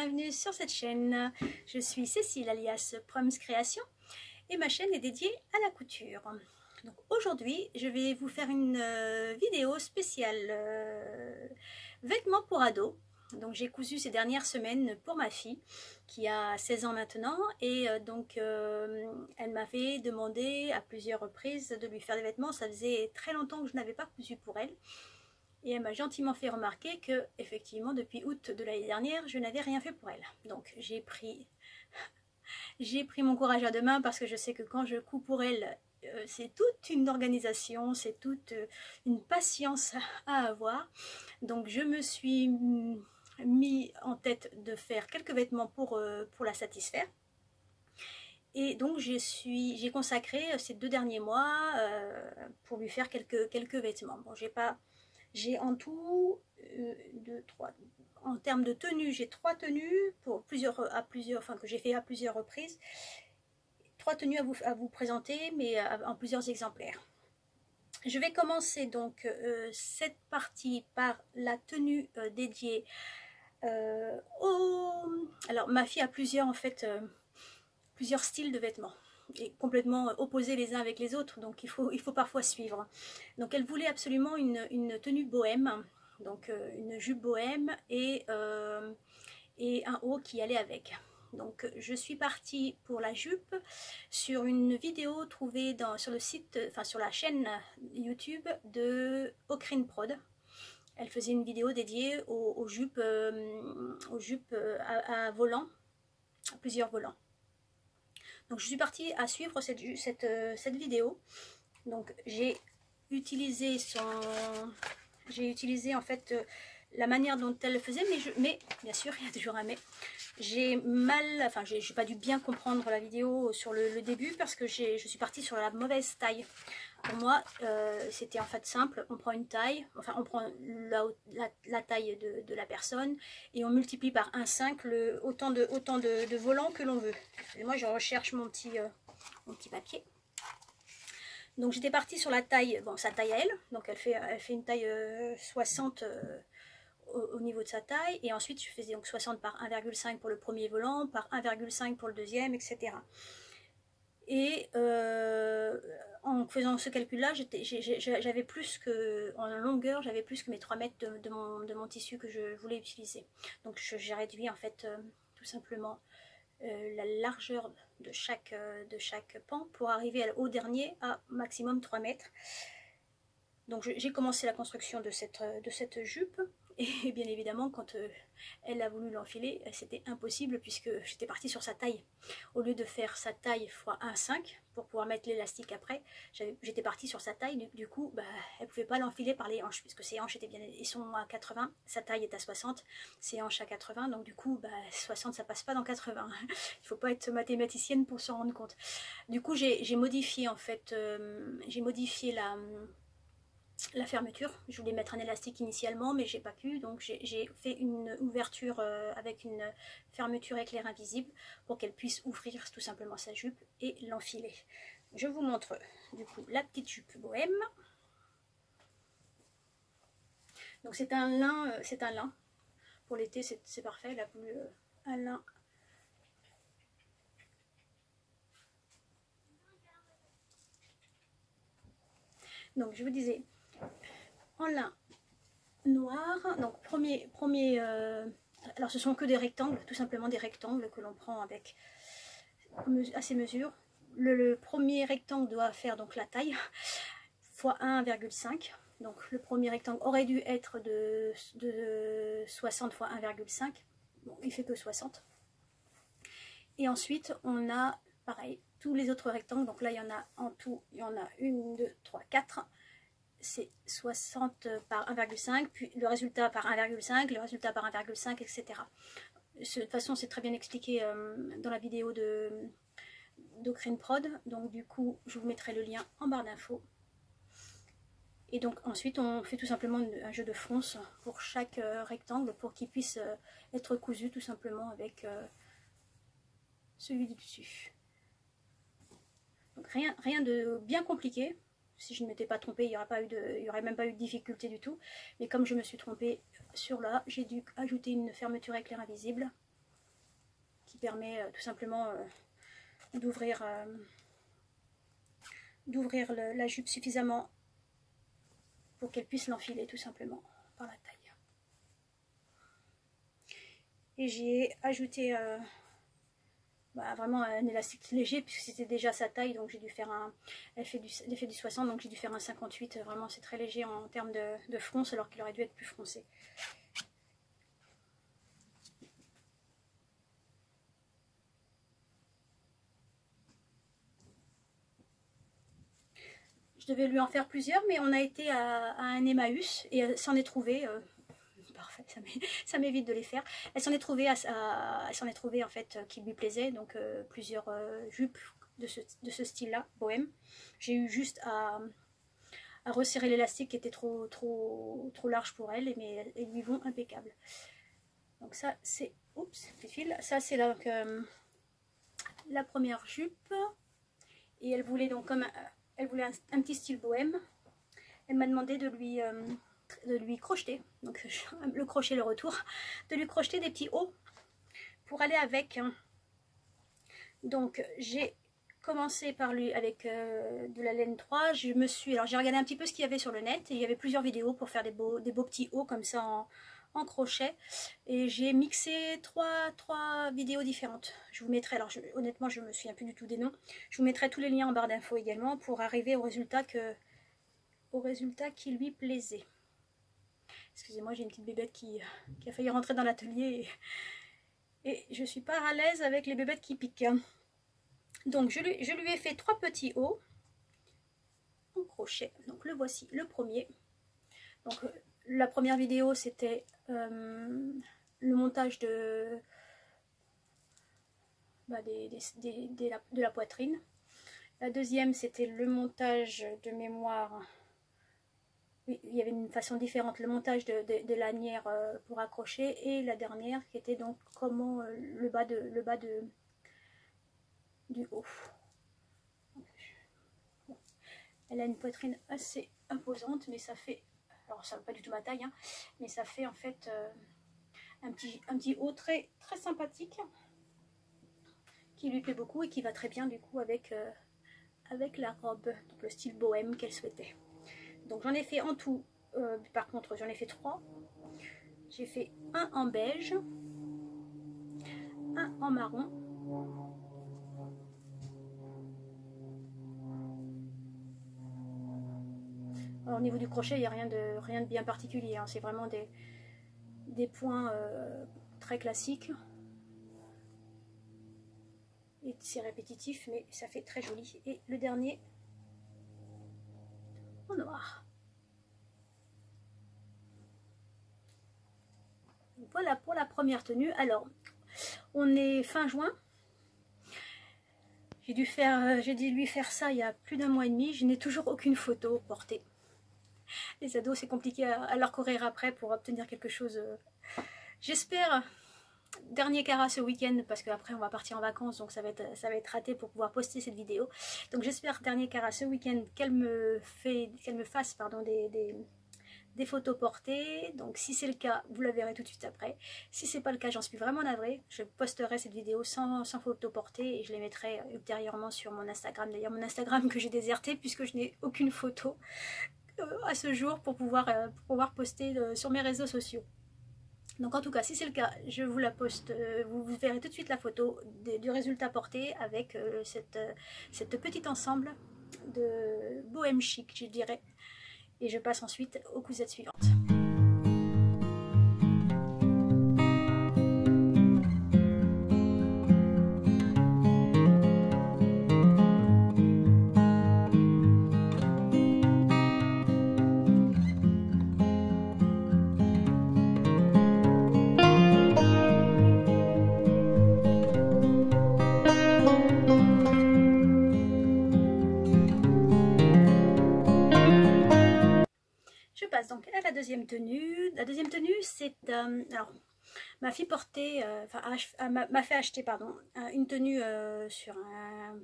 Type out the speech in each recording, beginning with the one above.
bienvenue sur cette chaîne. Je suis Cécile alias Proms Création et ma chaîne est dédiée à la couture. Donc aujourd'hui, je vais vous faire une vidéo spéciale vêtements pour ados. Donc j'ai cousu ces dernières semaines pour ma fille qui a 16 ans maintenant et elle m'avait demandé à plusieurs reprises de lui faire des vêtements. Ça faisait très longtemps que je n'avais pas cousu pour elle. Et elle m'a gentiment fait remarquer que, effectivement, depuis août de l'année dernière, je n'avais rien fait pour elle. Donc j'ai pris mon courage à deux mains parce que je sais que quand je couds pour elle, c'est toute une organisation, c'est toute une patience à avoir. Donc je me suis mis en tête de faire quelques vêtements pour la satisfaire. Et donc j'ai consacré ces 2 derniers mois pour lui faire quelques vêtements. Bon, j'ai en tout 2, 3. En termes de tenues, j'ai 3 tenues pour que j'ai fait à plusieurs reprises. 3 tenues à vous présenter, mais en plusieurs exemplaires. Je vais commencer donc cette partie par la tenue dédiée Alors ma fille a plusieurs styles de vêtements. Et complètement opposés les uns avec les autres, donc il faut parfois suivre. Donc elle voulait absolument une tenue bohème, donc une jupe bohème et un haut qui allait avec. Donc je suis partie pour la jupe sur une vidéo trouvée sur le site, sur la chaîne YouTube de Ocrine Prod. Elle faisait une vidéo dédiée aux jupes à volant, à plusieurs volants. Donc je suis partie à suivre cette vidéo. Donc j'ai utilisé en fait la manière dont elle le faisait, mais bien sûr il y a toujours un mais. J'ai pas dû bien comprendre la vidéo sur le début parce que je suis partie sur la mauvaise taille. Pour moi c'était en fait simple, on prend une taille, enfin on prend la taille de la personne et on multiplie par 1,5 autant de volants que l'on veut. Et moi je recherche mon petit papier. Donc j'étais partie sur la taille, bon sa taille à elle, donc elle fait une taille 60 au niveau de sa taille, et ensuite je faisais donc 60 par 1,5 pour le premier volant, par 1,5 pour le deuxième, etc. Et en faisant ce calcul là, j'avais plus que, en longueur, j'avais plus que mes 3 mètres de mon tissu que je voulais utiliser. Donc j'ai réduit en fait tout simplement la largeur de chaque pan pour arriver au dernier à maximum 3 mètres. Donc j'ai commencé la construction de cette jupe. Et bien évidemment, quand elle a voulu l'enfiler, c'était impossible puisque j'étais partie sur sa taille. Au lieu de faire sa taille x 1,5 pour pouvoir mettre l'élastique après, j'étais partie sur sa taille. Du coup, elle ne pouvait pas l'enfiler par les hanches puisque ses hanches ils sont à 80, sa taille est à 60, ses hanches à 80. Donc du coup, 60 ça passe pas dans 80. Il ne faut pas être mathématicienne pour s'en rendre compte. Du coup, j'ai modifié en fait, la fermeture. Je voulais mettre un élastique initialement mais j'ai pas pu, donc j'ai fait une ouverture avec une fermeture éclair invisible pour qu'elle puisse ouvrir tout simplement sa jupe et l'enfiler. Je vous montre du coup la petite jupe bohème. Donc c'est un lin, pour l'été c'est parfait, elle a voulu un lin. Donc je vous disais en lin noir. Donc alors ce sont que des rectangles, tout simplement des rectangles que l'on prend avec à ces mesures. Le premier rectangle doit faire donc la taille fois 1,5. Donc le premier rectangle aurait dû être de 60 fois 1,5. Bon, il fait que 60. Et ensuite on a pareil tous les autres rectangles. Donc là il y en a en tout, il y en a 1, 2, 3, 4. C'est 60 par 1,5, puis le résultat par 1,5, le résultat par 1,5, etc. De toute façon, c'est très bien expliqué dans la vidéo d'Ocrine Prod. Donc du coup, je vous mettrai le lien en barre d'infos. Et donc ensuite, on fait tout simplement un jeu de fronce pour chaque rectangle pour qu'il puisse être cousu tout simplement avec celui du dessus. Donc rien de bien compliqué. Si je ne m'étais pas trompée, il n'y aurait même pas eu de difficulté du tout. Mais comme je me suis trompée sur là, j'ai dû ajouter une fermeture éclair invisible permet tout simplement d'ouvrir la jupe suffisamment pour qu'elle puisse l'enfiler tout simplement par la taille. Et j'y ai ajouté vraiment un élastique léger puisque c'était déjà sa taille, donc j'ai dû faire elle fait du 60, donc j'ai dû faire un 58. Vraiment c'est très léger en termes de fronce alors qu'il aurait dû être plus foncé. Je devais lui en faire plusieurs, mais on a été à un Emmaüs et elle s'en est trouvée. Parfait, ça m'évite de les faire. Elle s'en est trouvée, en fait qui lui plaisait, donc plusieurs jupes de ce style-là, bohème. J'ai eu juste à resserrer l'élastique qui était trop large pour elle, mais elles lui vont impeccable. Donc ça c'est, oups, petit fil. Ça c'est donc la première jupe et elle voulait donc elle voulait un petit style bohème. Elle m'a demandé de lui crocheter, donc le crochet le retour, de lui crocheter des petits hauts pour aller avec. Donc j'ai commencé par lui avec de la laine 3. Alors j'ai regardé un petit peu ce qu'il y avait sur le net et il y avait plusieurs vidéos pour faire des beaux petits hauts comme ça en crochet, et j'ai mixé trois vidéos différentes. Je vous mettrai, alors honnêtement je me souviens plus du tout des noms, je vous mettrai tous les liens en barre d'infos également pour arriver au résultat qui lui plaisait. Excusez-moi, j'ai une petite bébête qui a failli rentrer dans l'atelier et je suis pas à l'aise avec les bébêtes qui piquent. Donc je lui ai fait 3 petits hauts en crochet. Donc le voici, le premier. Donc la première vidéo c'était le montage de la poitrine. La deuxième c'était le montage de mémoire. Oui, il y avait une façon différente, le montage de lanières pour accrocher, et la dernière qui était donc comment le bas du haut. Bon. Elle a une poitrine assez imposante, mais ça fait, alors ça ne veut pas du tout ma taille, hein, mais ça fait en fait un petit haut très sympathique qui lui plaît beaucoup et qui va très bien du coup avec la robe, donc le style bohème qu'elle souhaitait. Donc j'en ai fait en tout, par contre j'en ai fait 3. J'ai fait un en beige, un en marron, alors, au niveau du crochet il n'y a rien de bien particulier, hein. C'est vraiment des points très classiques. Et c'est répétitif mais ça fait très joli. Et le dernier en noir. Voilà pour la première tenue. Alors on est fin juin. J'ai dû lui faire ça il y a plus d'un mois et demi. Je n'ai toujours aucune photo portée. Les ados c'est compliqué à leur courir après pour obtenir quelque chose. J'espère dernier Cara ce week-end, parce qu'après on va partir en vacances, donc ça va être raté pour pouvoir poster cette vidéo. Donc j'espère dernier Cara ce week-end qu'elle me fasse pardon, des photos portées. Donc si c'est le cas, vous la verrez tout de suite après. Si c'est pas le cas, j'en suis vraiment navrée. Je posterai cette vidéo sans photos portées et je les mettrai ultérieurement sur mon Instagram. D'ailleurs mon Instagram que j'ai déserté puisque je n'ai aucune photo à ce jour pour pouvoir poster sur mes réseaux sociaux. Donc en tout cas, si c'est le cas, je vous la poste, vous verrez tout de suite la photo du résultat porté avec cette petite ensemble de bohème chic, je dirais. Et je passe ensuite aux cousettes suivantes. Donc à la deuxième tenue. La deuxième tenue, c'est alors ma fille portait, m'a fait acheter pardon une tenue sur un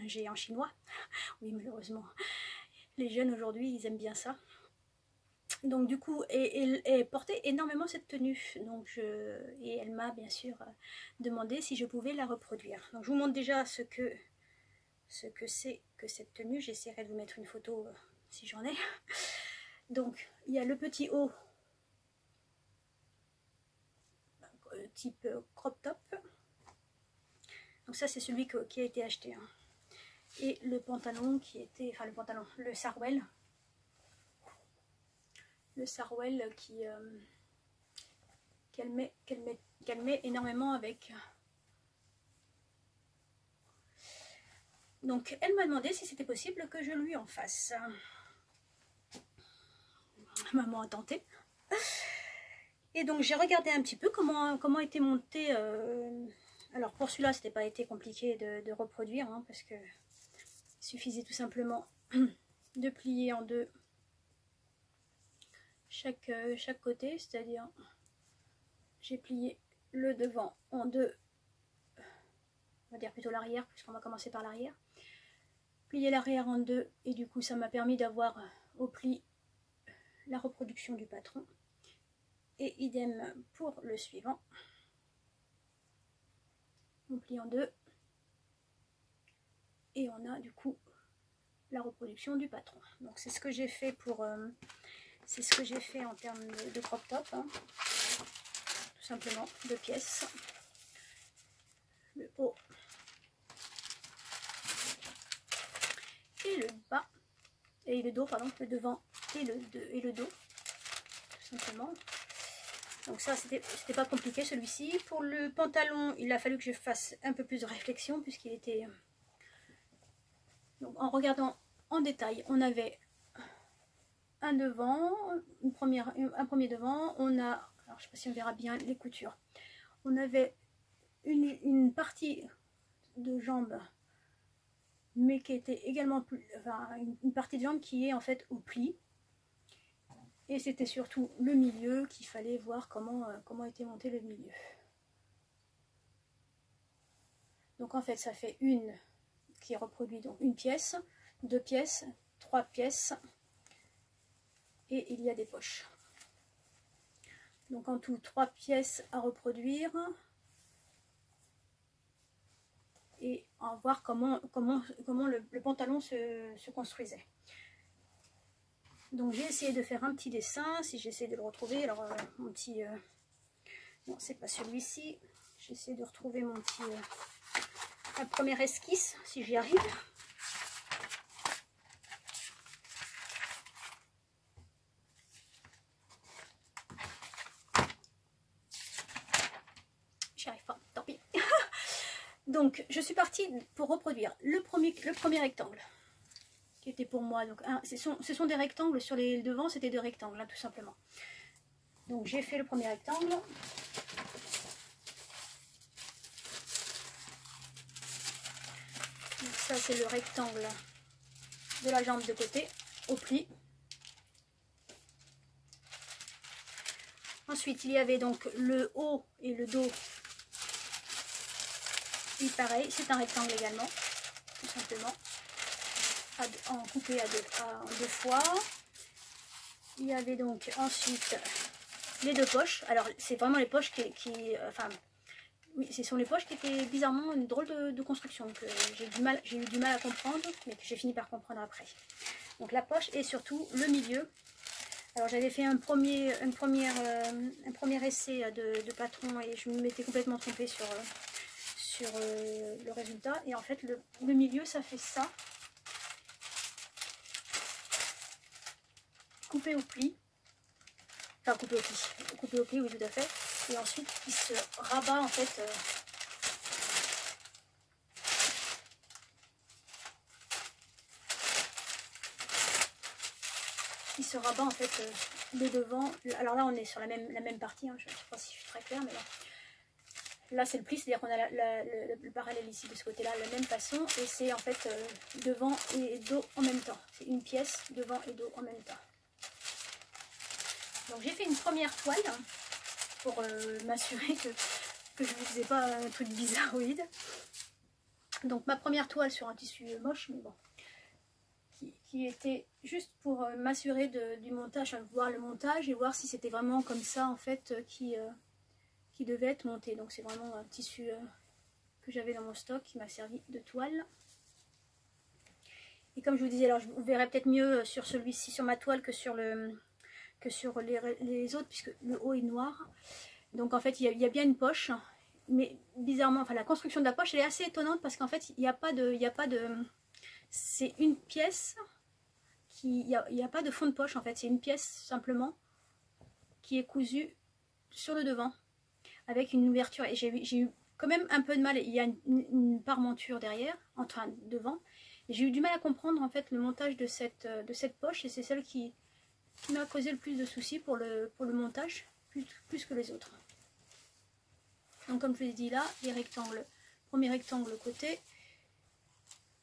géant chinois. Oui, malheureusement, les jeunes aujourd'hui ils aiment bien ça. Donc du coup, elle portait énormément cette tenue. Donc et elle m'a bien sûr demandé si je pouvais la reproduire. Donc je vous montre déjà ce que c'est que cette tenue. J'essaierai de vous mettre une photo si j'en ai. Donc il y a le petit haut type crop top. Donc ça c'est celui qui a été acheté. Hein. Et le pantalon qui était, enfin le pantalon, le sarouel. Le sarouel qu'elle met énormément avec. Donc elle m'a demandé si c'était possible que je lui en fasse. Maman a tenté. Et donc j'ai regardé un petit peu comment était monté. Alors pour celui-là, c'était pas été compliqué de reproduire, hein, parce que il suffisait tout simplement de plier en deux chaque côté, c'est-à-dire j'ai plié le devant en deux, on va dire plutôt l'arrière, puisqu'on va commencer par l'arrière. Plier l'arrière en deux, et du coup ça m'a permis d'avoir au pli la reproduction du patron. Et idem pour le suivant. On plie en deux. Et on a du coup la reproduction du patron. Donc c'est ce que j'ai fait pour... c'est ce que j'ai fait en termes de crop top. Hein. Tout simplement, 2 pièces. Le haut. Et le bas. Et le dos, pardon. Le devant et le dos. Tout simplement. Donc ça, c'était pas compliqué celui-ci. Pour le pantalon, il a fallu que je fasse un peu plus de réflexion puisqu'il était... Donc en regardant en détail, on avait un devant, un premier devant. On a, alors je sais pas si on verra bien les coutures. On avait une partie de jambe, mais qui était également plus, enfin une partie de jambe qui est en fait au pli. Et c'était surtout le milieu qu'il fallait voir comment était monté le milieu. Donc en fait ça fait une qui reproduit donc une pièce, 2 pièces, 3 pièces et il y a des poches. Donc en tout 3 pièces à reproduire et à voir comment le pantalon se construisait. Donc j'ai essayé de faire un petit dessin, si j'essaie de le retrouver, alors mon petit... non, c'est pas celui-ci, j'essaie de retrouver mon petit... la première esquisse, si j'y arrive. J'y arrive pas, tant pis. Donc je suis partie pour reproduire le premier rectangle. Qui était pour moi, donc ce sont des rectangles sur les devants, c'était des rectangles, hein, tout simplement. Donc j'ai fait le premier rectangle. Donc, ça c'est le rectangle de la jambe de côté, au pli. Ensuite il y avait donc le haut et le dos. Et pareil, c'est un rectangle également, tout simplement. En coupé en 2 fois. Il y avait donc ensuite les 2 poches. Alors c'est vraiment les poches enfin oui, ce sont les poches qui étaient bizarrement une drôle de construction que j'ai eu du mal à comprendre, mais que j'ai fini par comprendre après. Donc la poche et surtout le milieu. Alors j'avais fait un premier essai de patron et je m'étais complètement trompée sur le résultat. Et en fait le milieu ça fait ça. Coupé au pli, enfin coupé au pli, oui tout à fait, et ensuite il se rabat en fait, le devant. Alors là on est sur la même partie, hein. Je ne sais pas si je suis très claire, mais là c'est le pli, c'est-à-dire qu'on a le parallèle ici de ce côté-là, de la même façon, et c'est en fait devant et dos en même temps, c'est une pièce devant et dos en même temps. Donc j'ai fait une première toile pour m'assurer que je ne faisais pas un truc bizarroïde. Donc ma première toile sur un tissu moche, mais bon, qui était juste pour m'assurer du montage, voir le montage et voir si c'était vraiment comme ça en fait qui devait être monté. Donc c'est vraiment un tissu que j'avais dans mon stock qui m'a servi de toile. Et comme je vous disais, alors vous verrez peut-être mieux sur celui-ci, sur ma toile que sur les autres, puisque le haut est noir. Donc en fait il y a bien une poche, mais bizarrement, enfin la construction de la poche elle est assez étonnante parce qu'en fait il n'y a pas de, c'est une pièce qui, il n'y a pas de fond de poche en fait, c'est une pièce simplement qui est cousue sur le devant avec une ouverture. Et j'ai eu quand même un peu de mal, il y a une parmenture derrière, enfin devant. J'ai eu du mal à comprendre en fait le montage de cette poche et c'est celle qui m'a causé le plus de soucis pour le montage, plus que les autres. Donc comme je vous ai dit là, les rectangles, premier rectangle côté,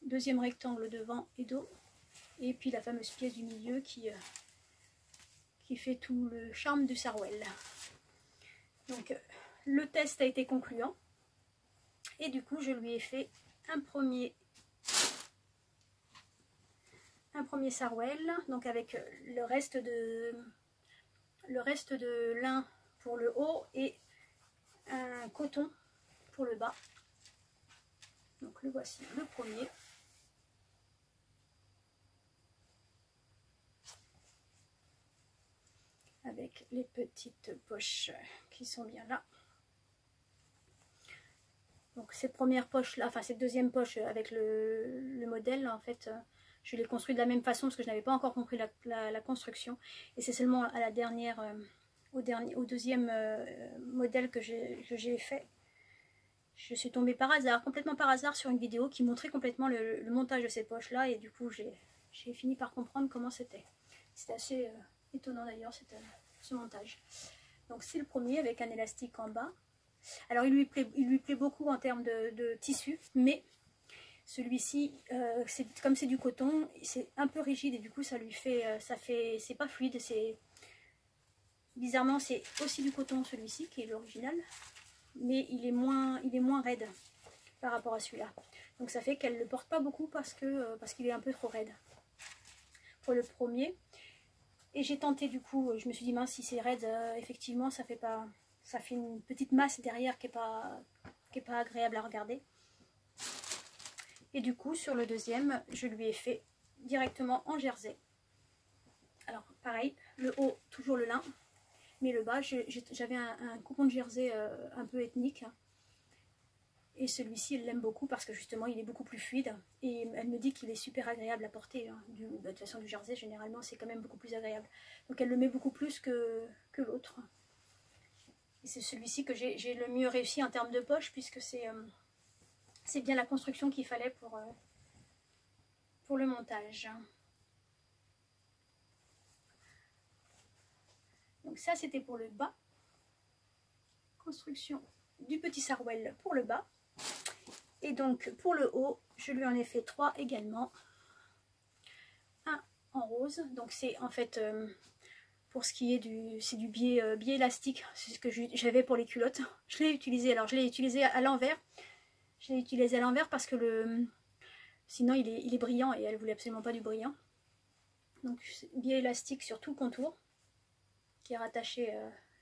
deuxième rectangle devant et dos, et puis la fameuse pièce du milieu qui fait tout le charme du sarouel. Donc le test a été concluant et du coup je lui ai fait un premier sarouel, donc avec le reste de lin pour le haut et un coton pour le bas. Donc le voici le premier. Avec les petites poches qui sont bien là. Donc cette première poche là, enfin cette deuxième poche avec le modèle, en fait je l'ai construit de la même façon parce que je n'avais pas encore compris la construction. Et c'est seulement à la dernière, au deuxième modèle que j'ai fait. Je suis tombée par hasard, complètement par hasard sur une vidéo qui montrait complètement le montage de ces poches là. Et du coup j'ai fini par comprendre comment c'était. C'était assez étonnant d'ailleurs ce montage. Donc c'est le premier avec un élastique en bas. Alors il lui plaît beaucoup en termes de tissu, mais celui-ci, comme c'est du coton, c'est un peu rigide et du coup ça lui fait, c'est pas fluide. Bizarrement c'est aussi du coton celui-ci qui est l'original, mais il est moins raide par rapport à celui-là. Donc ça fait qu'elle ne le porte pas beaucoup parce qu'il est un peu trop raide pour le premier. Et j'ai tenté du coup, je me suis dit mince, si c'est raide, effectivement ça fait une petite masse derrière qui est pas agréable à regarder. Et du coup sur le deuxième, je lui ai fait directement en jersey. Alors pareil, le haut toujours le lin, mais le bas j'avais un coupon de jersey un peu ethnique. Et celui-ci, elle l'aime beaucoup parce que justement, il est beaucoup plus fluide. Et elle me dit qu'il est super agréable à porter. Hein. De toute façon, du jersey, généralement, c'est quand même beaucoup plus agréable. Donc, elle le met beaucoup plus que l'autre. Et c'est celui-ci que j'ai le mieux réussi en termes de poche, puisque c'est bien la construction qu'il fallait pour le montage. Donc ça, c'était pour le bas. Construction du petit sarouel pour le bas. Et donc pour le haut, je lui en ai fait 3 également. Un en rose, donc c'est en fait pour ce qui est du biais élastique, c'est ce que j'avais pour les culottes. Je l'ai utilisé, alors je l'ai utilisé à l'envers. Je l'ai utilisé à l'envers parce que sinon il est brillant et elle voulait absolument pas du brillant. Donc biais élastique sur tout le contour qui est rattaché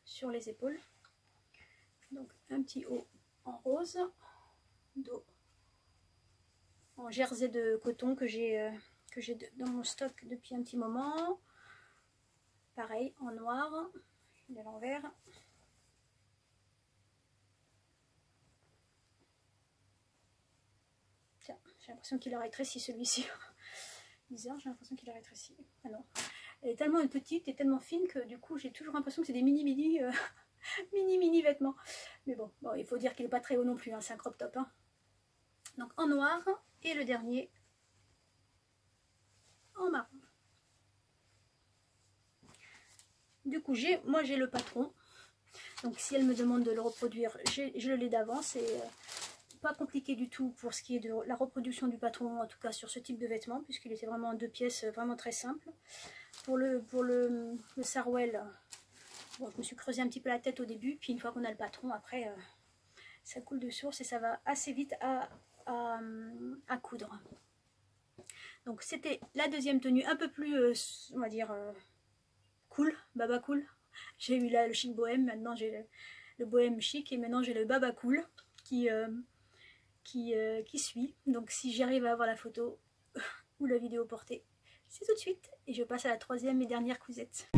sur les épaules. Donc un petit haut en rose, dos en jersey de coton que j'ai dans mon stock depuis un petit moment. Pareil en noir, il est à l'envers. Tiens, j'ai l'impression qu'il a rétréci celui-ci. Bizarre, j'ai l'impression qu'il a rétréci. Ah non, elle est tellement petite et tellement fine que du coup j'ai toujours l'impression que c'est des mini vêtements. Mais bon, il faut dire qu'il n'est pas très haut non plus, hein, c'est un crop top. Hein. Donc en noir et le dernier en marron. Du coup, moi j'ai le patron. Donc si elle me demande de le reproduire, je l'ai d'avance. C'est pas compliqué du tout pour ce qui est de la reproduction du patron, en tout cas sur ce type de vêtements, puisqu'il était vraiment en 2 pièces, vraiment très simple. Pour le sarouel, bon, je me suis creusé un petit peu la tête au début, puis une fois qu'on a le patron, après ça coule de source et ça va assez vite à coudre. Donc c'était la deuxième tenue, un peu plus, on va dire, cool, baba cool. J'ai eu là le chic bohème, maintenant j'ai le bohème chic et maintenant j'ai le baba cool qui suit. Donc si j'arrive à avoir la photo ou la vidéo portée, c'est tout de suite. Et je passe à la troisième et dernière cousette.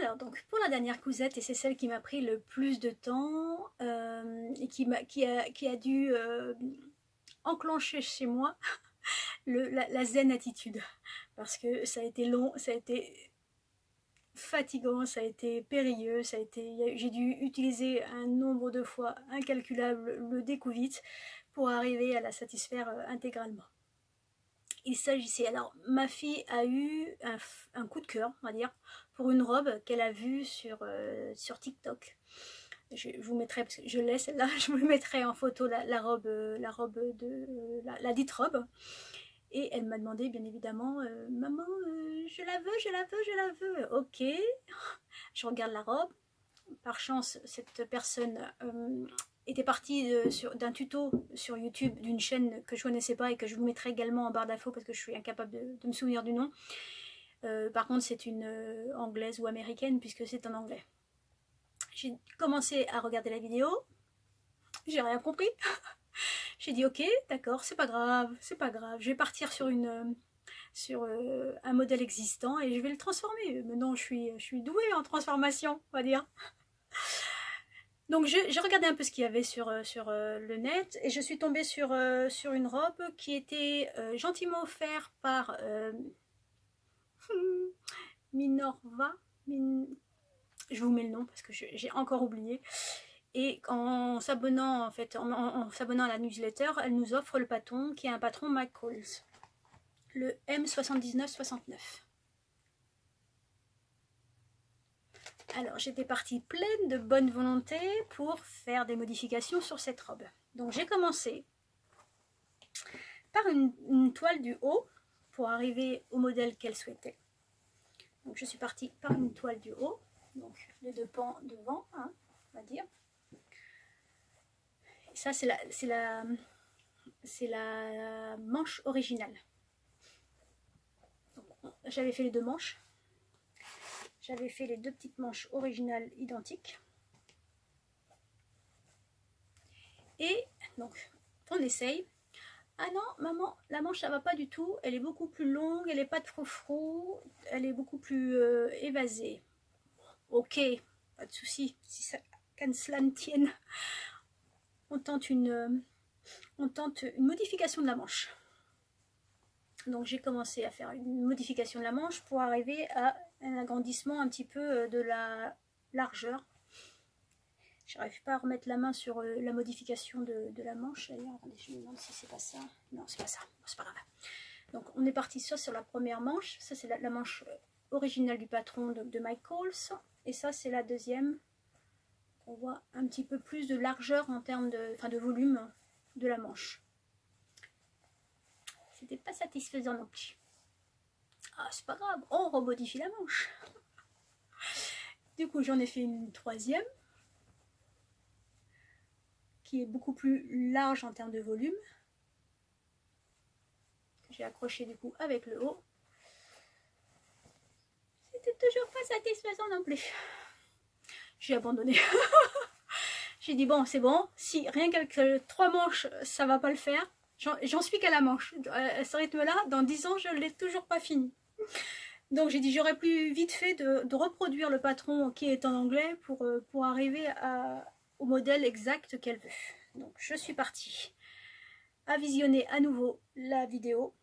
Alors donc pour la dernière cousette, et c'est celle qui m'a pris le plus de temps et qui a dû enclencher chez moi la zen attitude, parce que ça a été long, ça a été fatigant, ça a été périlleux, j'ai dû utiliser un nombre de fois incalculable le découvite pour arriver à la satisfaire intégralement. Il s'agissait, alors ma fille a eu un coup de cœur, on va dire, pour une robe qu'elle a vue sur TikTok. Je vous mettrai, parce que je l'ai celle-là, je vous mettrai en photo la robe la dite robe. Et elle m'a demandé bien évidemment, maman, je la veux, je la veux, je la veux. Ok, je regarde la robe. Par chance, cette personne était partie d'un tuto sur YouTube d'une chaîne que je ne connaissais pas et que je vous mettrai également en barre d'infos parce que je suis incapable de me souvenir du nom. Par contre, c'est une anglaise ou américaine puisque c'est en anglais. J'ai commencé à regarder la vidéo, j'ai rien compris. J'ai dit ok, d'accord, c'est pas grave, je vais partir sur un modèle existant et je vais le transformer. Maintenant, je suis douée en transformation, on va dire. Donc j'ai regardé un peu ce qu'il y avait sur le net et je suis tombée sur une robe qui était gentiment offerte par Minorva. Je vous mets le nom parce que j'ai encore oublié. Et en s'abonnant en s'abonnant à la newsletter, elle nous offre le patron qui est un patron Michaels, le M7969. Alors j'étais partie pleine de bonne volonté pour faire des modifications sur cette robe. Donc j'ai commencé par une toile du haut pour arriver au modèle qu'elle souhaitait. Donc je suis partie par une toile du haut, donc les deux pans devant, hein, on va dire. Et ça c'est la manche originale. J'avais fait les deux manches. J'avais fait les deux petites manches originales identiques. Et donc, on essaye. Ah non, maman, la manche, ça va pas du tout. Elle est beaucoup plus longue, elle n'est pas de froufrou, elle est beaucoup plus évasée. Ok, pas de souci, si ça, qu'à cela ne tienne. On tente une modification de la manche. Donc j'ai commencé à faire une modification de la manche pour arriver à un agrandissement un petit peu de la largeur. Je n'arrive pas à remettre la main sur la modification de la manche. D'ailleurs, attendez, je me demande si c'est pas ça. Non, c'est pas ça. Bon, c'est pas grave. Donc on est parti sur la première manche. Ça c'est la manche originale du patron de Michaels. Et ça c'est la deuxième. On voit un petit peu plus de largeur en termes de volume de la manche. C'était pas satisfaisant non plus. Ah, c'est pas grave, on remodifie la manche. Du coup, j'en ai fait une troisième qui est beaucoup plus large en termes de volume. J'ai accroché du coup avec le haut. C'était toujours pas satisfaisant non plus. J'ai abandonné. J'ai dit bon, c'est bon. Si rien qu'avec 3 manches, ça va pas le faire. J'en suis qu'à la manche. À ce rythme-là, dans 10 ans, je ne l'ai toujours pas fini. Donc j'ai dit j'aurais plus vite fait de reproduire le patron qui est en anglais pour arriver au modèle exact qu'elle veut. Donc je suis partie à visionner à nouveau la vidéo,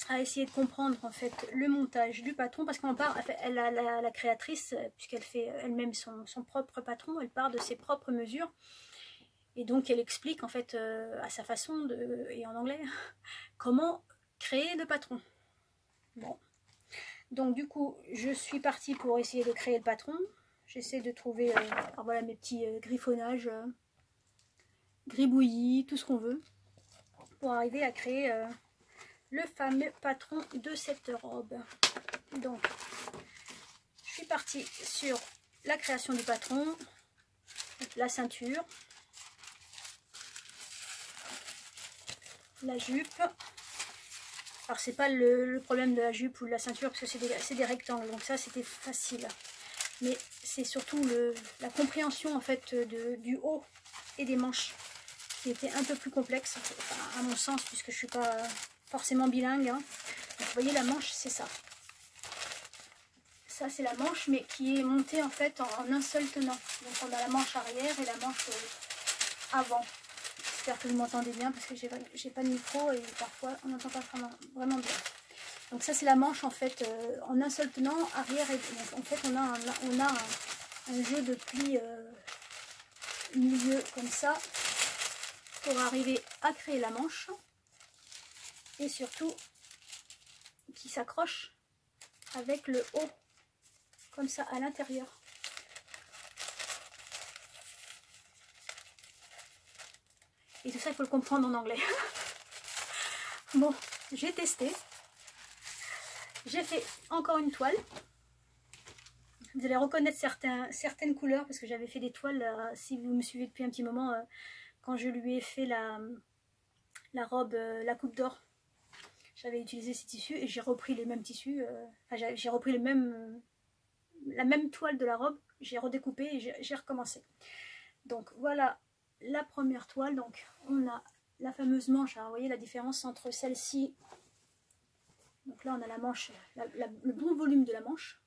à essayer de comprendre en fait le montage du patron, parce qu'on part, la créatrice, puisqu'elle fait elle-même son propre patron, elle part de ses propres mesures. Et donc elle explique en fait à sa façon, et en anglais, comment créer le patron. Bon, Donc du coup, je suis partie pour essayer de créer le patron. J'essaie de trouver, alors voilà mes petits griffonnages, gribouillis, tout ce qu'on veut, pour arriver à créer le fameux patron de cette robe. Donc, je suis partie sur la création du patron, la ceinture, la jupe. Alors c'est pas le problème de la jupe ou de la ceinture parce que c'est des rectangles, donc ça c'était facile. Mais c'est surtout la compréhension en fait du haut et des manches qui était un peu plus complexe, enfin, à mon sens, puisque je suis pas forcément bilingue. Hein. Donc, vous voyez la manche, c'est ça. Ça c'est la manche, mais qui est montée en fait en un seul tenant. Donc on a la manche arrière et la manche avant. J'espère que vous m'entendez bien parce que j'ai pas de micro et parfois on n'entend pas vraiment bien. Donc ça c'est la manche en fait en un seul tenant, arrière et donc, en fait on a un jeu de plis milieu comme ça pour arriver à créer la manche et surtout qui s'accroche avec le haut comme ça à l'intérieur. Et tout ça, il faut le comprendre en anglais. Bon, j'ai testé. J'ai fait encore une toile. Vous allez reconnaître certaines couleurs parce que j'avais fait des toiles, si vous me suivez depuis un petit moment, quand je lui ai fait la robe, la coupe d'or. J'avais utilisé ces tissus et j'ai repris les mêmes tissus. J'ai repris la même toile de la robe. J'ai redécoupé et j'ai recommencé. Donc voilà la première toile. Donc on a la fameuse manche. Alors vous voyez la différence entre celle-ci. Donc là on a la manche, le bon volume de la manche.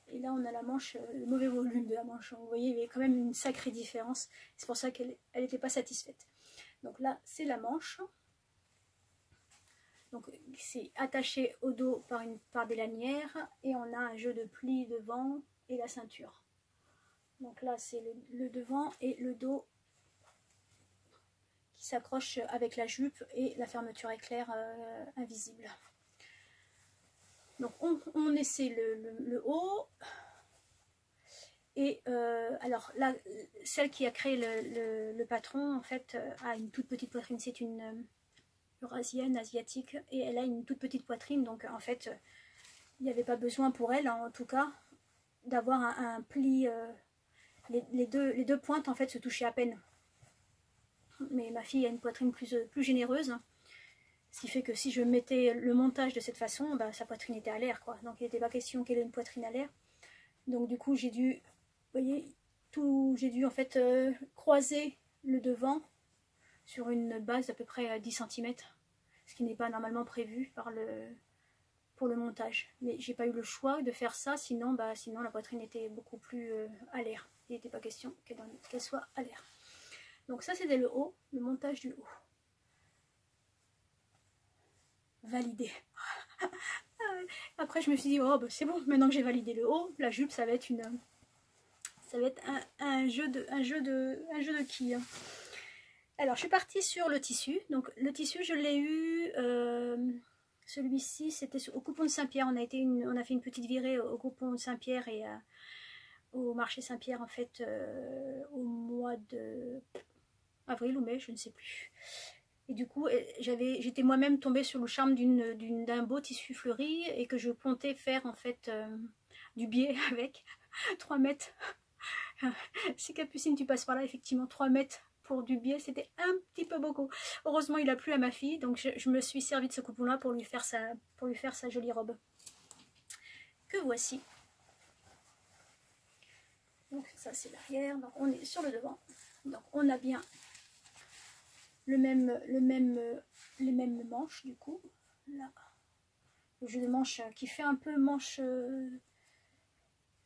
Et là on a la manche, le mauvais volume de la manche. Vous voyez il y avait quand même une sacrée différence. C'est pour ça qu'elle n'était pas satisfaite. Donc là c'est la manche. Donc c'est attaché au dos par des lanières. Et on a un jeu de plis devant et la ceinture. Donc là c'est le devant et le dos qui s'accroche avec la jupe et la fermeture éclair invisible. Donc on essaie le haut. Et alors là, celle qui a créé le patron en fait a une toute petite poitrine. C'est une eurasienne, asiatique, et elle a une toute petite poitrine. Donc en fait, il n'y avait pas besoin pour elle, en tout cas, d'avoir un pli. Les deux pointes en fait se touchaient à peine. Mais ma fille a une poitrine plus généreuse, ce qui fait que si je mettais le montage de cette façon, bah, sa poitrine était à l'air, quoi. Donc il n'était pas question qu'elle ait une poitrine à l'air. Donc du coup j'ai dû, vous voyez, j'ai dû en fait croiser le devant sur une base d'à peu près 10 cm, ce qui n'est pas normalement prévu pour le montage. Mais j'ai pas eu le choix de faire ça, sinon la poitrine était beaucoup plus à l'air. Il n'était pas question qu'elle soit à l'air. Donc ça c'était le haut, le montage du haut. Validé. Après je me suis dit oh bah, c'est bon, maintenant que j'ai validé le haut, la jupe ça va être un jeu de quilles. Alors je suis partie sur le tissu. Donc le tissu je l'ai eu, celui-ci c'était au Coupon de Saint-Pierre. On a fait une petite virée au Coupon de Saint-Pierre et au marché Saint-Pierre en fait au mois de avril ou mai, je ne sais plus. Et du coup, j'étais moi-même tombée sur le charme d'un beau tissu fleuri et que je comptais faire en fait du biais avec 3 mètres. Si Capucine, tu passes par là, effectivement, 3 mètres pour du biais, c'était un petit peu beaucoup. Heureusement, il a plu à ma fille, donc je me suis servi de ce coupon-là pour lui faire sa jolie robe. Que voici. Donc ça, c'est l'arrière. Donc on est sur le devant. Donc on a bien les mêmes manches du coup là, le jeu de manche qui fait un peu manche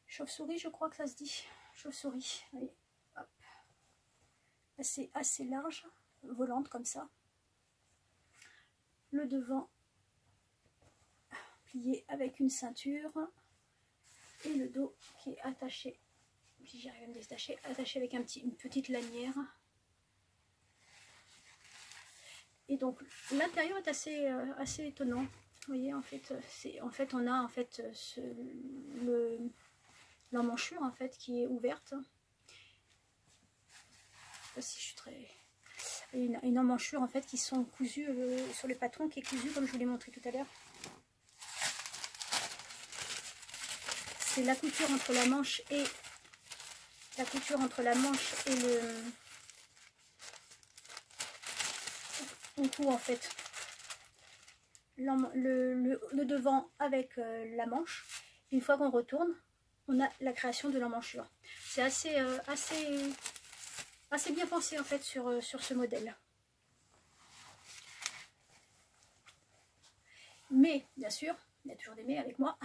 chauve-souris, je crois que ça se dit, chauve-souris, oui. Hop. Assez large, volante comme ça, le devant plié avec une ceinture et le dos qui est attaché, si j'arrive à me détacher, attaché avec une petite lanière. Et donc l'intérieur est assez étonnant. voyez, en fait, on a en fait l'emmanchure en fait qui est ouverte. Je sais pas si je suis très... Une emmanchure en fait qui sont cousues sur le patron qui est cousu comme je vous l'ai montré tout à l'heure. C'est la couture entre la manche et on coud en fait le devant avec la manche. Une fois qu'on retourne, on a la création de l'emmanchure. C'est assez bien pensé en fait sur ce modèle. Mais bien sûr, il y a toujours des mais avec moi.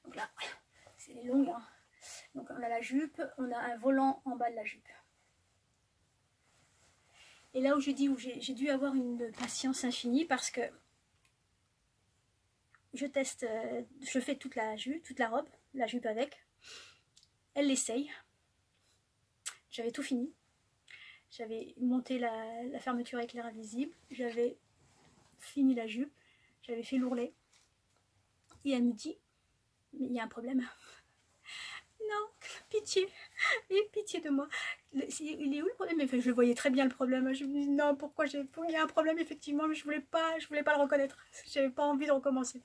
Donc là, c'est les longues. Hein. Donc on a la jupe, on a un volant en bas de la jupe. Et là où je dis où j'ai dû avoir une patience infinie parce que je teste, je fais toute la robe, la jupe avec. Elle l'essaye. J'avais tout fini. J'avais monté la fermeture éclair invisible. J'avais fini la jupe. J'avais fait l'ourlet. Et elle me dit, mais il y a un problème. Non, pitié. Et pitié de moi. Il est où le problème? Enfin, je voyais très bien le problème. Je me dis non, pourquoi il y a un problème effectivement, mais je voulais pas le reconnaître. J'avais pas envie de recommencer.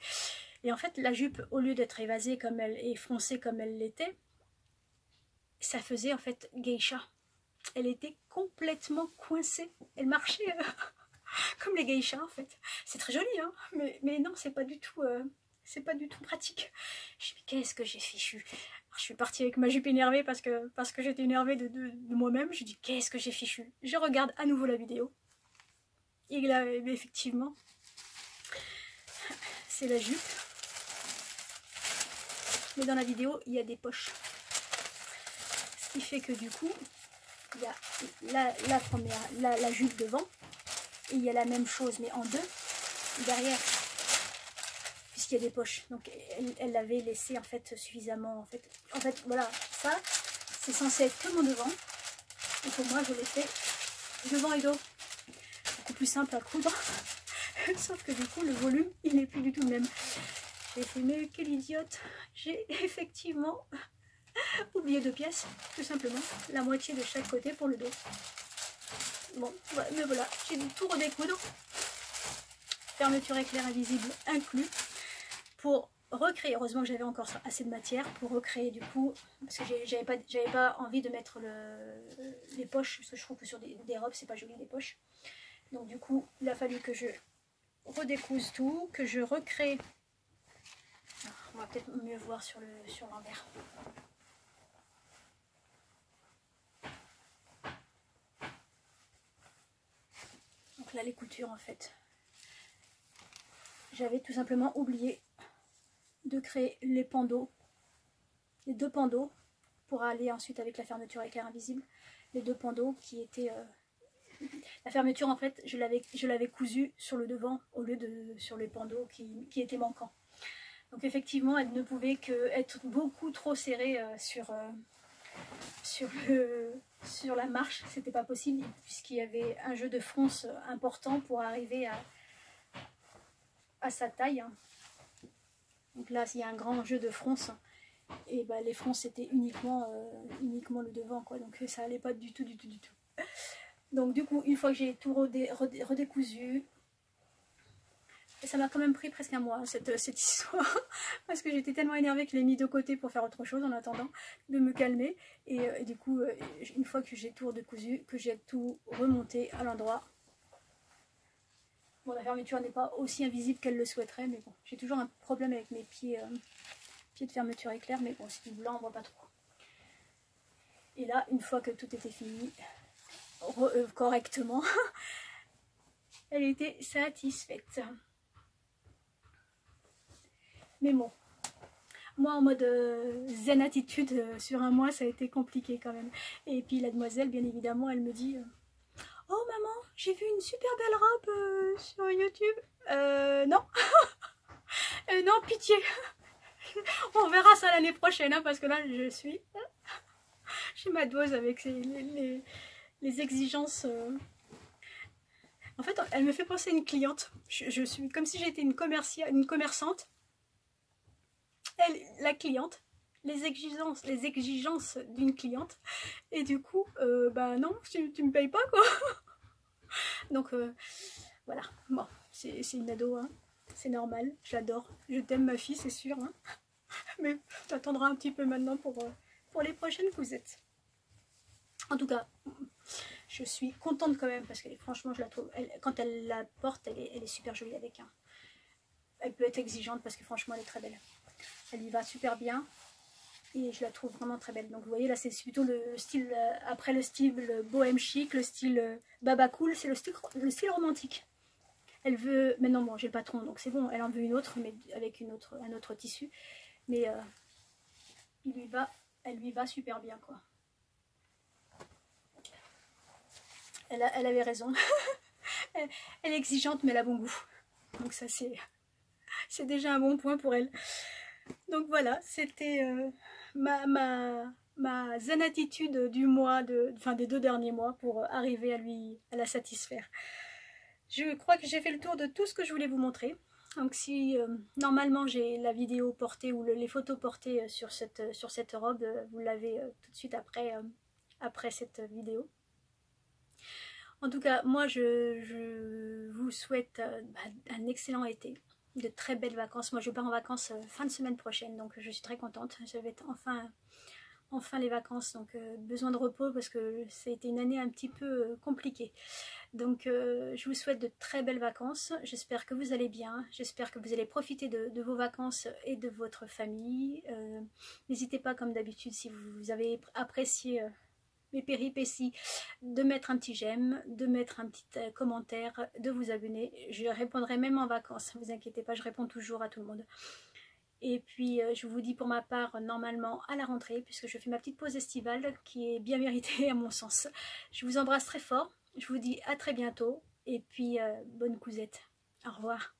Et en fait, la jupe, au lieu d'être évasée comme elle et froncée comme elle l'était, ça faisait en fait geisha. Elle était complètement coincée. Elle marchait comme les geishas en fait. C'est très joli, hein, mais non, c'est pas du tout pratique. Je me dis, qu'est-ce que j'ai fichu? Alors, je suis partie avec ma jupe énervée parce que j'étais énervée de moi-même. Je dis, qu'est-ce que j'ai fichu? Je regarde à nouveau la vidéo. Et là, effectivement, c'est la jupe. Mais dans la vidéo, il y a des poches. Ce qui fait que du coup, il y a la jupe devant. Et il y a la même chose, mais en deux, derrière. Puisqu'il y a des poches. Donc elle l'avait laissé en fait suffisamment. En fait voilà, ça, c'est censé être que mon devant. Et pour moi, je l'ai fait devant et dos. Beaucoup plus simple à coudre. Sauf que du coup, le volume, il n'est plus du tout le même. J'ai fait, mais quelle idiote. J'ai effectivement oublié 2 pièces, tout simplement. La moitié de chaque côté pour le dos. Bon, mais voilà, j'ai dû tout redécoudre. Fermeture éclair invisible inclus. Pour recréer, heureusement que j'avais encore assez de matière pour recréer du coup, parce que j'avais pas envie de mettre les poches, parce que je trouve que sur des robes c'est pas joli les poches. Donc du coup il a fallu que je redécouse tout, que je recrée. On va peut-être mieux voir sur l'envers. Donc là les coutures en fait. J'avais tout simplement oublié de créer les pendeaux, les 2 pendeaux pour aller ensuite avec la fermeture éclair invisible, les 2 pendeaux qui étaient la fermeture en fait je l'avais cousue sur le devant au lieu de sur les pendeaux qui étaient manquants. Donc effectivement elle ne pouvait que être beaucoup trop serrée sur la marche, c'était pas possible puisqu'il y avait un jeu de fronce important pour arriver à sa taille. Donc là, il y a un grand jeu de fronce. Et bah, les fronces, c'était uniquement le devant, quoi. Donc ça allait pas du tout. Donc du coup, une fois que j'ai tout redécousu, et ça m'a quand même pris presque un mois, cette histoire. Parce que j'étais tellement énervée que je l'ai mis de côté pour faire autre chose en attendant de me calmer. Et du coup, une fois que j'ai tout redécousu, que j'ai tout remonté à l'endroit. Bon, la fermeture n'est pas aussi invisible qu'elle le souhaiterait, mais bon, j'ai toujours un problème avec mes pieds de fermeture éclair, mais bon, c'est du blanc, on voit pas trop. Et là, une fois que tout était fini, correctement, elle était satisfaite. Mais bon, moi en mode zen attitude, sur un mois, ça a été compliqué quand même. Et puis la demoiselle, bien évidemment, elle me dit... Oh maman, j'ai vu une super belle robe sur YouTube. Non. Non, pitié. On verra ça l'année prochaine, hein, parce que là, j'ai ma dose avec les exigences En fait, elle me fait penser à une cliente. Je suis comme si j'étais une commerçante. Elle, la cliente, les exigences d'une cliente. Et du coup, bah non, tu me payes pas, quoi. Donc, voilà. Bon, c'est une ado, hein. C'est normal. Je l'adore. Je t'aime, ma fille, c'est sûr. Hein. Mais t'attendras un petit peu maintenant pour les prochaines cousettes. En tout cas, je suis contente quand même parce que franchement, je la trouve. Quand elle la porte, elle est super jolie avec. Hein. Elle peut être exigeante parce que franchement, elle est très belle. Elle y va super bien et je la trouve vraiment très belle. Donc vous voyez là, c'est plutôt le style après le style bohème chic, le style baba cool, c'est le style romantique. Elle veut, maintenant bon, j'ai le patron, donc c'est bon. Elle en veut une autre, mais avec un autre tissu. Mais elle lui va super bien, quoi. Elle avait raison. Elle est exigeante, mais elle a bon goût. Donc ça, c'est déjà un bon point pour elle. Donc voilà, c'était ma zen attitude du mois, des 2 derniers mois pour arriver à la satisfaire. Je crois que j'ai fait le tour de tout ce que je voulais vous montrer. Donc si normalement j'ai la vidéo portée ou les photos portées sur cette robe, vous l'avez tout de suite après cette vidéo. En tout cas, moi je vous souhaite un excellent été, de très belles vacances. Moi je pars en vacances fin de semaine prochaine, donc je suis très contente. Je vais être enfin les vacances, donc besoin de repos parce que ça a été une année un petit peu compliquée. Donc je vous souhaite de très belles vacances, j'espère que vous allez bien, j'espère que vous allez profiter de vos vacances et de votre famille. N'hésitez pas comme d'habitude si vous avez apprécié mes péripéties de mettre un petit j'aime, de mettre un petit commentaire, de vous abonner. Je répondrai même en vacances, ne vous inquiétez pas, je réponds toujours à tout le monde. Et puis je vous dis pour ma part normalement à la rentrée puisque je fais ma petite pause estivale qui est bien méritée à mon sens. Je vous embrasse très fort, je vous dis à très bientôt et puis bonne cousette. Au revoir.